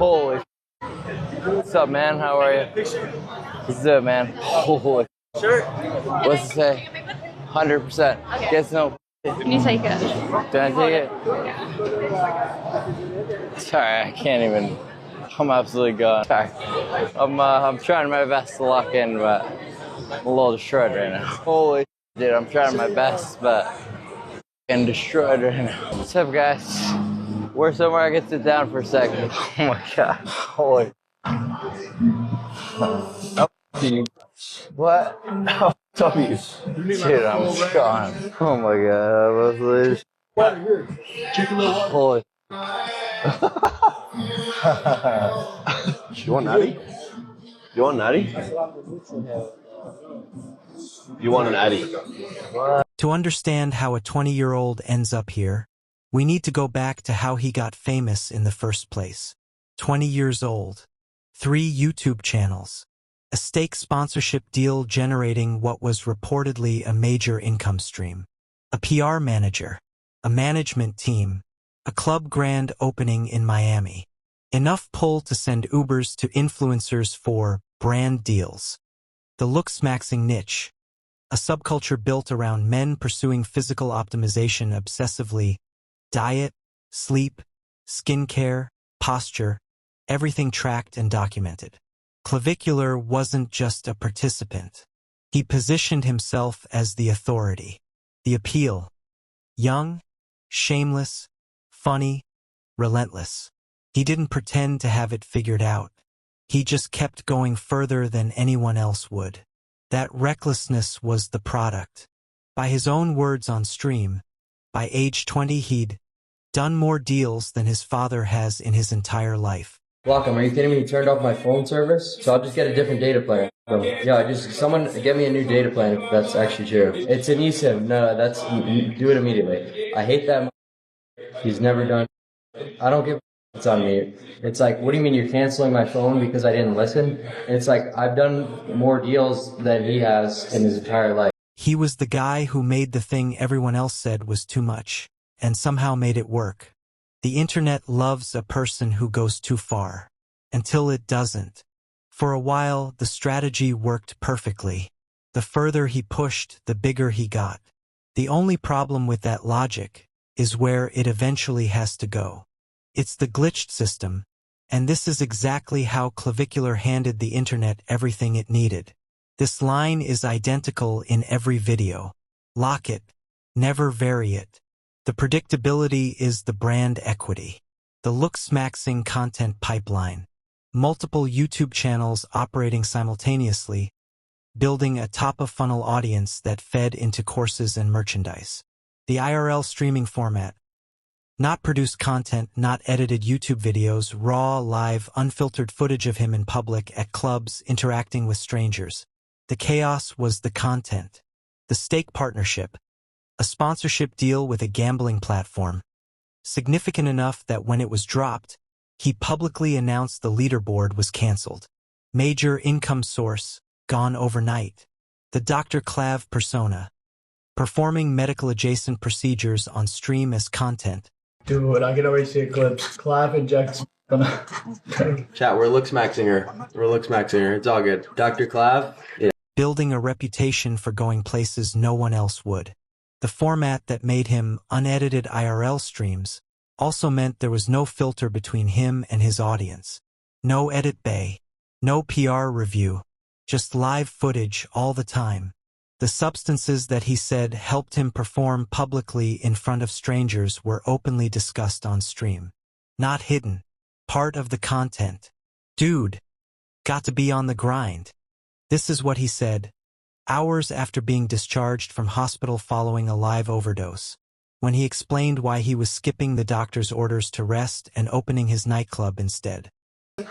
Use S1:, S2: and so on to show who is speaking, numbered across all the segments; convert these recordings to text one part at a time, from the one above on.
S1: Holy. What's up, man? How are you? What's up, man? Holy.
S2: Sure.
S1: What's it say? 100%. Okay. Guess no.
S3: Can you take it?
S1: Can I take it? Sorry, I can't even. I'm absolutely gone. Sorry. I'm trying my best to lock in, but I'm a little destroyed right now. Holy dude, I'm trying my best, but I'm destroyed right now. What's up, guys? Where's somewhere I can sit down for a second? Oh my god. Holy. What?
S2: Oh, W.
S1: Dude, I'm gone. Oh my god. Holy.
S2: You want natty? You want natty? You want an addy?
S4: To understand how a 20-year-old ends up here, we need to go back to how he got famous in the first place. 20 years old, 3 YouTube channels, a stake sponsorship deal generating what was reportedly a major income stream, a PR manager, a management team, a club grand opening in Miami. Enough pull to send Ubers to influencers for brand deals. The looks-maxing niche, a subculture built around men pursuing physical optimization obsessively, diet, sleep, skincare, posture, everything tracked and documented. Clavicular wasn't just a participant. He positioned himself as the authority. The appeal. Young, shameless, funny, relentless. He didn't pretend to have it figured out. He just kept going further than anyone else would. That recklessness was the product. By his own words on stream, by age 20 he'd done more deals than his father has in his entire life.
S1: Block him. Are you kidding me? He turned off my phone service, so I'll just get a different data plan. Yeah, someone get me a new data plan if that's actually true. It's an eSIM. No, do it immediately. I hate that. He's never done. I don't give. It's on me. It's like, what do you mean you're canceling my phone because I didn't listen? It's like, I've done more deals than he has in his entire life.
S4: He was the guy who made the thing everyone else said was too much, and somehow made it work. The internet loves a person who goes too far, until it doesn't. For a while, the strategy worked perfectly. The further he pushed, the bigger he got. The only problem with that logic is where it eventually has to go. It's the glitched system, and this is exactly how Clavicular handed the internet everything it needed. This line is identical in every video. Lock it. Never vary it. The predictability is the brand equity. The looks-maxing content pipeline. Multiple YouTube channels operating simultaneously, building a top-of-funnel audience that fed into courses and merchandise. The IRL streaming format. Not produced content, not edited YouTube videos, raw, live, unfiltered footage of him in public, at clubs, interacting with strangers. The chaos was the content. The stake partnership. A sponsorship deal with a gambling platform. Significant enough that when it was dropped, he publicly announced the leaderboard was canceled. Major income source, gone overnight. The Dr. Clav persona. Performing medical-adjacent procedures on stream as content.
S5: Dude, I can already see a clip. Clav injects.
S2: Chat, we're looks maxing her. It's all good. Dr. Clav? Yeah.
S4: Building a reputation for going places no one else would. The format that made him unedited IRL streams also meant there was no filter between him and his audience. No edit bay. No PR review. Just live footage all the time. The substances that he said helped him perform publicly in front of strangers were openly discussed on stream. Not hidden. Part of the content. Dude. Got to be on the grind. This is what he said, hours after being discharged from hospital following a live overdose, when he explained why he was skipping the doctor's orders to rest and opening his nightclub instead.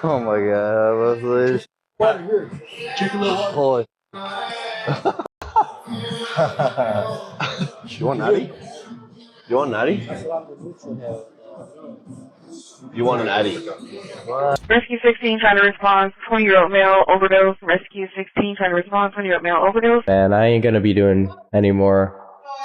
S1: Oh my god, holy.
S2: You want natty? You want natty? You want an addy?
S6: Rescue 16 trying to respond. 20-year-old male overdose. Rescue 16 trying to respond. 20-year-old male overdose.
S7: Man, I ain't gonna be doing any more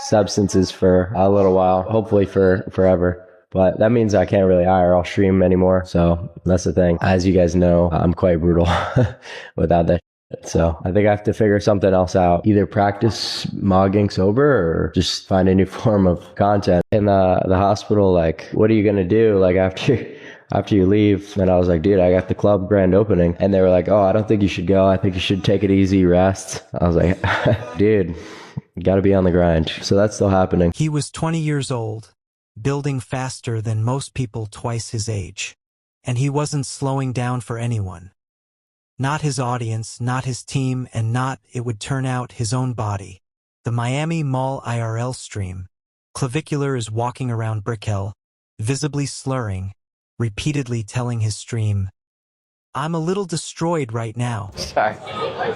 S7: substances for a little while. Hopefully for forever.
S2: but that means I can't really IRL stream anymore. So that's the thing. As you guys know, I'm quite brutal without that. So I think I have to figure something else out. Either practice mogging sober or just find a new form of content. In the hospital, like, what are you going to do? Like after you leave? And I was like, dude, I got the club grand opening. And they were like, oh, I don't think you should go. I think you should take it easy, rest. I was like, dude, you got to be on the grind. So that's still happening.
S4: He was 20 years old, building faster than most people twice his age. And he wasn't slowing down for anyone. Not his audience, not his team, and not, it would turn out, his own body. The Miami Mall IRL stream. Clavicular is walking around Brickell, visibly slurring, repeatedly telling his stream, I'm a little destroyed right now.
S3: Sorry.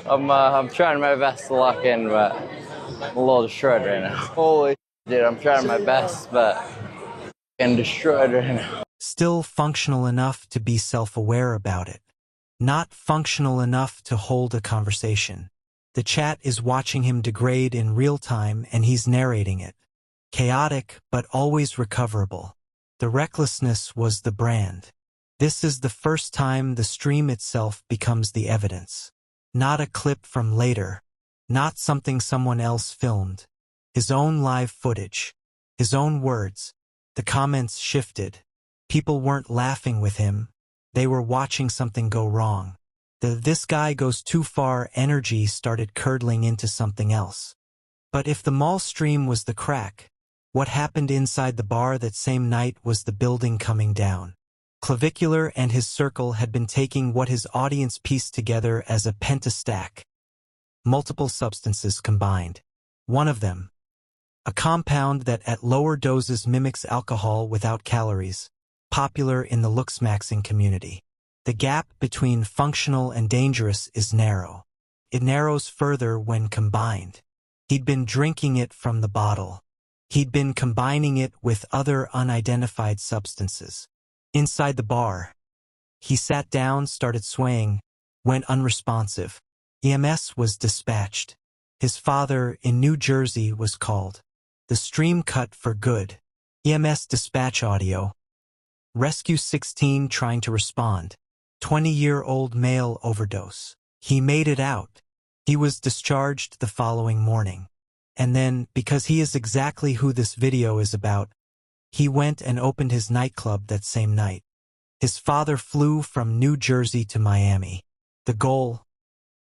S3: I'm trying my best to lock in, but I'm a little destroyed right now. Holy dude, I'm trying my best, but I'm destroyed right now.
S4: Still functional enough to be self-aware about it. Not functional enough to hold a conversation. The chat is watching him degrade in real time and he's narrating it. Chaotic, but always recoverable. The recklessness was the brand. This is the first time the stream itself becomes the evidence. Not a clip from later. Not something someone else filmed. His own live footage. His own words. The comments shifted. People weren't laughing with him. They were watching something go wrong. The "this guy goes too far" energy started curdling into something else. But if the mall stream was the crack, what happened inside the bar that same night was the building coming down. Clavicular and his circle had been taking what his audience pieced together as a pentastack. Multiple substances combined. One of them, a compound that at lower doses mimics alcohol without calories, popular in the looksmaxing community. The gap between functional and dangerous is narrow. It narrows further when combined. He'd been drinking it from the bottle. He'd been combining it with other unidentified substances. Inside the bar, he sat down, started swaying, went unresponsive. EMS was dispatched. His father in New Jersey was called. The stream cut for good. EMS dispatch audio. Rescue 16 trying to respond. 20-year-old male overdose. He made it out. He was discharged the following morning. And then, because he is exactly who this video is about, he went and opened his nightclub that same night. His father flew from New Jersey to Miami. The goal?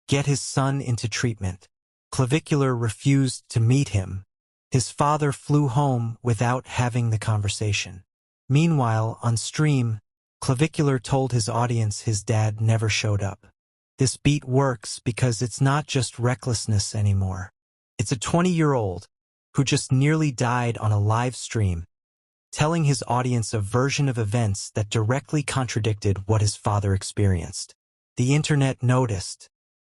S4: Get his son into treatment. Clavicular refused to meet him. His father flew home without having the conversation. Meanwhile, on stream, Clavicular told his audience his dad never showed up. This beat works because it's not just recklessness anymore. It's a 20-year-old who just nearly died on a live stream, telling his audience a version of events that directly contradicted what his father experienced. The internet noticed.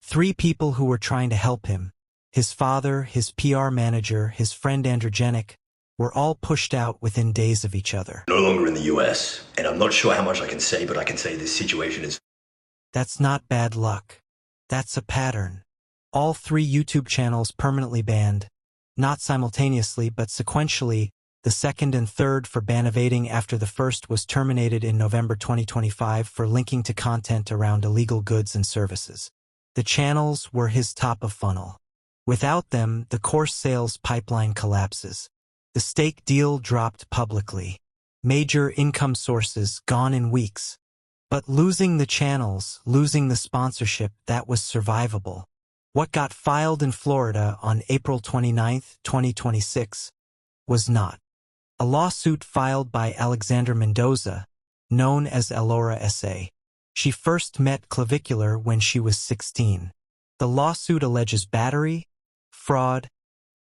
S4: 3 people who were trying to help him, his father, his PR manager, his friend Androgenic, were all pushed out within days of each other.
S7: No longer in the US, and I'm not sure how much I can say, but I can say this situation is...
S4: That's not bad luck. That's a pattern. All 3 YouTube channels permanently banned, not simultaneously but sequentially, the second and third for ban evading after the first was terminated in November 2025 for linking to content around illegal goods and services. The channels were his top of funnel. Without them, the course sales pipeline collapses. The stake deal dropped publicly. Major income sources gone in weeks. But losing the channels, losing the sponsorship, that was survivable. What got filed in Florida on April 29, 2026, was not. A lawsuit filed by Alexandra Mendoza, known as Elora S.A. She first met Clavicular when she was 16. The lawsuit alleges battery, fraud,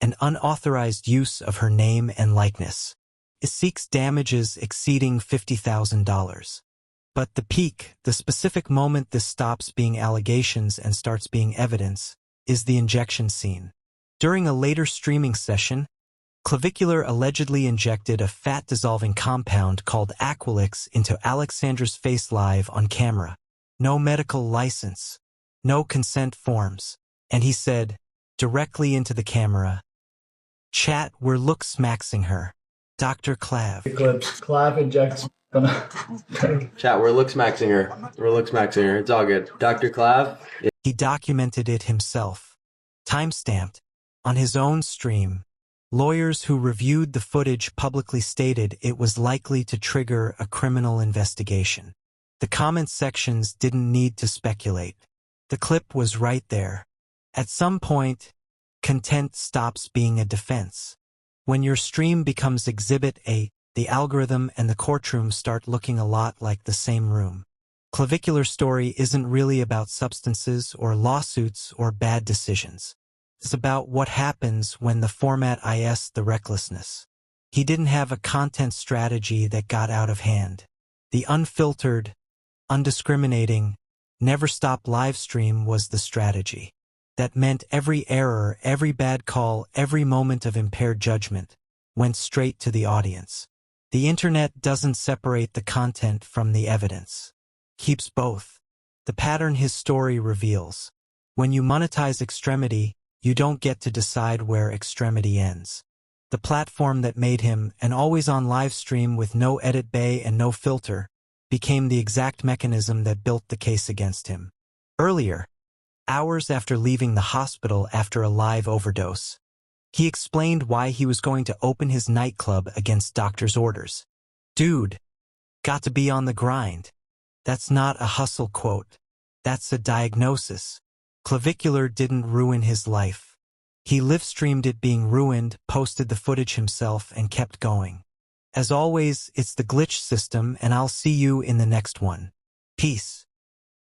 S4: and unauthorized use of her name and likeness. It seeks damages exceeding $50,000. But the peak, the specific moment this stops being allegations and starts being evidence, is the injection scene. During a later streaming session, Clavicular allegedly injected a fat-dissolving compound called Aqualix into Alexandra's face live on camera. No medical license, no consent forms, and he said, directly into the camera, "Chat, we're looksmaxing her." Dr. Clav.
S5: Clips. Clav injects.
S2: Chat, we're looks maxing her. We're looks maxing her. It's all good. Dr. Clav?
S4: He documented it himself. Timestamped. On his own stream. Lawyers who reviewed the footage publicly stated it was likely to trigger a criminal investigation. The comment sections didn't need to speculate. The clip was right there. At some point, content stops being a defense. When your stream becomes Exhibit A, the algorithm and the courtroom start looking a lot like the same room. Clavicular story isn't really about substances or lawsuits or bad decisions. It's about what happens when the format is the recklessness. He didn't have a content strategy that got out of hand. The unfiltered, undiscriminating, never stop live stream was the strategy. That meant every error, every bad call, every moment of impaired judgment went straight to the audience. The internet doesn't separate the content from the evidence. Keeps both. The pattern his story reveals. When you monetize extremity, you don't get to decide where extremity ends. The platform that made him an always-on live stream with no edit bay and no filter became the exact mechanism that built the case against him. Earlier, hours after leaving the hospital after a live overdose, he explained why he was going to open his nightclub against doctor's orders. Dude, got to be on the grind. That's not a hustle quote. That's a diagnosis. Clavicular didn't ruin his life. He live-streamed it being ruined, posted the footage himself, and kept going. As always, it's the glitch system, and I'll see you in the next one. Peace.